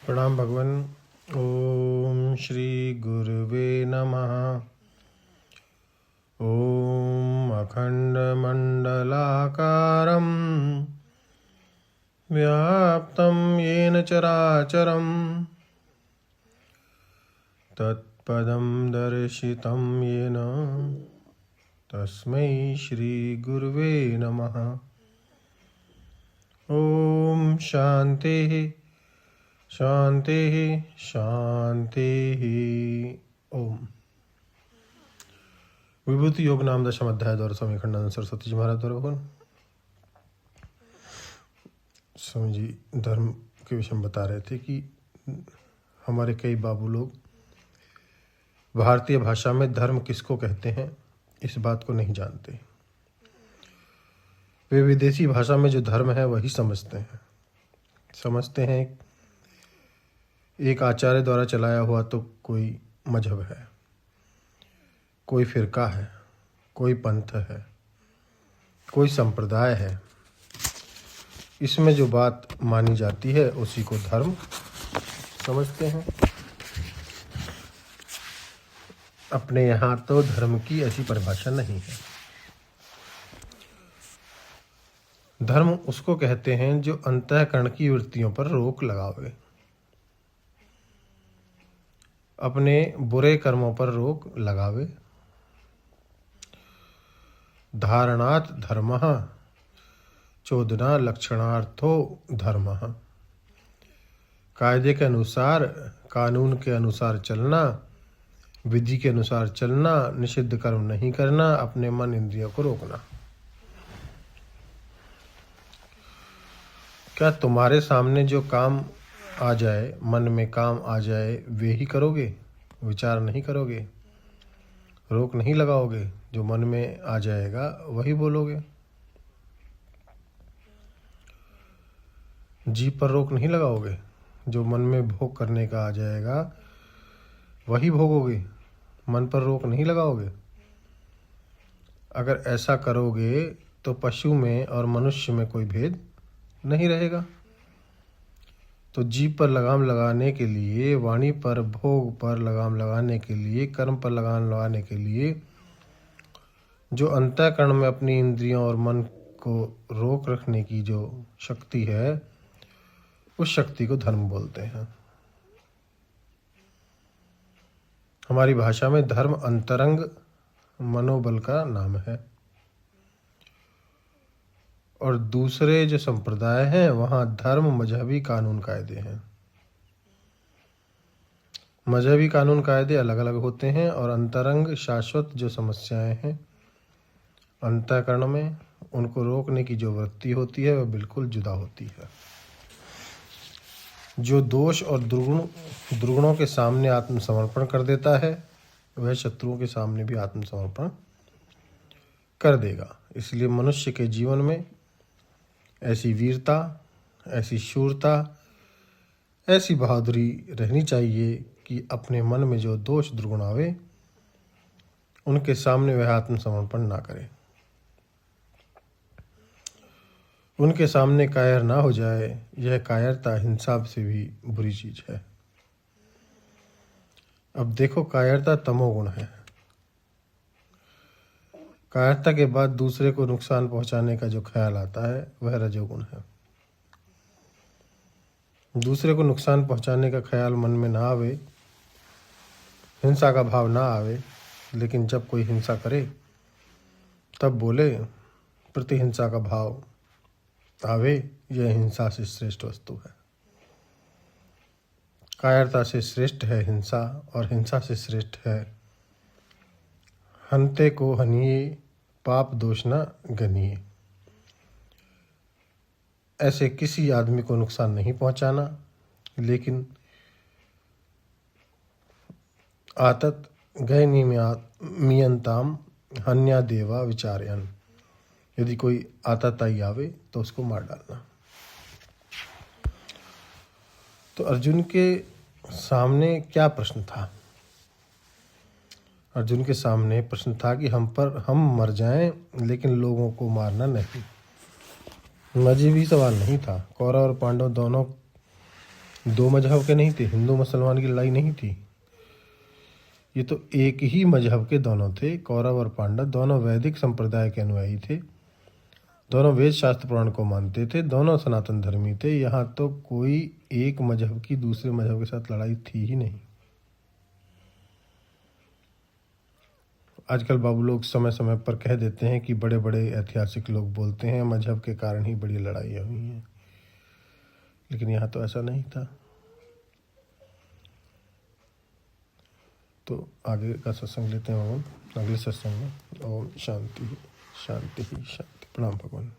प्रणाम भगवान। ओम श्री गुरुवे नमः। ओम अखंडमंडलाकारं व्याप्तं येन चराचरं तत्पदं दर्शितं येन तस्मै श्री गुरुवे नमः। ओम शांति शांति शांति। ओम। विभूति योग नाम दशम अध्याय द्वारा स्वामी खंडानंद सरस्वती जी महाराज द्वारा भगवान स्वामी जी धर्म के विषय में बता रहे थे कि हमारे कई बाबू लोग भारतीय भाषा में धर्म किसको कहते हैं इस बात को नहीं जानते। वे विदेशी भाषा में जो धर्म है वही समझते हैं एक आचार्य द्वारा चलाया हुआ तो कोई मजहब है, कोई फिरका है, कोई पंथ है, कोई संप्रदाय है। इसमें जो बात मानी जाती है उसी को धर्म समझते हैं। अपने यहाँ तो धर्म की ऐसी परिभाषा नहीं है। धर्म उसको कहते हैं जो अंतःकरण की वृत्तियों पर रोक लगावे, अपने बुरे कर्मों पर रोक लगावे। धारणात् धर्मः चोदना लक्षणार्थो धर्मः। कायदे के अनुसार, कानून के अनुसार चलना, विधि के अनुसार चलना, निषिद्ध कर्म नहीं करना, अपने मन इंद्रियों को रोकना। क्या तुम्हारे सामने जो काम आ जाए, मन में काम आ जाए, वे ही करोगे? विचार नहीं करोगे, रोक नहीं लगाओगे। जो मन में आ जाएगा वही बोलोगे। जीभ पर रोक नहीं लगाओगे। जो मन में भोग करने का आ जाएगा वही भोगोगे, मन पर रोक नहीं लगाओगे। अगर ऐसा करोगे तो पशु में और मनुष्य में कोई भेद नहीं रहेगा। तो जीभ पर लगाम लगाने के लिए, वाणी पर, भोग पर लगाम लगाने के लिए, कर्म पर लगाम लगाने के लिए जो अंतःकरण में अपनी इंद्रियों और मन को रोक रखने की जो शक्ति है, उस शक्ति को धर्म बोलते हैं। हमारी भाषा में धर्म अंतरंग मनोबल का नाम है। और दूसरे जो संप्रदाय हैं वहाँ धर्म मजहबी कानून कायदे हैं। मजहबी कानून कायदे अलग अलग होते हैं और अंतरंग शाश्वत जो समस्याएं हैं अंतःकरण में, उनको रोकने की जो वृत्ति होती है वह बिल्कुल जुदा होती है। जो दोष और दुर्गुणों के सामने आत्मसमर्पण कर देता है वह शत्रुओं के सामने भी आत्मसमर्पण कर देगा। इसलिए मनुष्य के जीवन में ऐसी वीरता, ऐसी शूरता, ऐसी बहादुरी रहनी चाहिए कि अपने मन में जो दोष दुर्गुण आवे उनके सामने वह आत्मसमर्पण ना करे, उनके सामने कायर ना हो जाए। यह कायरता हिंसा से भी बुरी चीज है। अब देखो, कायरता तमोगुण है। कायरता के बाद दूसरे को नुकसान पहुंचाने का जो ख्याल आता है वह रजोगुण है। दूसरे को नुकसान पहुंचाने का ख्याल मन में ना आवे, हिंसा का भाव ना आवे, लेकिन जब कोई हिंसा करे तब बोले प्रतिहिंसा का भाव आवे, यह हिंसा से श्रेष्ठ वस्तु है। कायरता से श्रेष्ठ है हिंसा और हिंसा से श्रेष्ठ है हंते को हनिए, पाप दोष न गनिए। ऐसे किसी आदमी को नुकसान नहीं पहुंचाना, लेकिन आतत गयनियंताम हन्या देवा विचार्यन। यदि कोई आतताई आवे तो उसको मार डालना। तो अर्जुन के सामने क्या प्रश्न था? अर्जुन के सामने प्रश्न था कि हम मर जाएं लेकिन लोगों को मारना नहीं। मजहबी सवाल नहीं था। कौरव और पांडव दोनों दो मजहब के नहीं थे, हिंदू मुसलमान की लड़ाई नहीं थी। ये तो एक ही मजहब के दोनों थे। कौरव और पांडव दोनों वैदिक संप्रदाय के अनुयायी थे, दोनों वेद शास्त्र पुराण को मानते थे, दोनों सनातन धर्मी थे। यहाँ तो कोई एक मजहब की दूसरे मजहब के साथ लड़ाई थी ही नहीं। आजकल बाबू लोग समय समय पर कह देते हैं कि बड़े बड़े ऐतिहासिक लोग बोलते हैं मजहब के कारण ही बड़ी लड़ाइयाँ हुई हैं, लेकिन यहाँ तो ऐसा नहीं था। तो आगे का सत्संग लेते हैं हम अगले सत्संग में। ओम शांति शांति शांति। प्रणाम भगवान।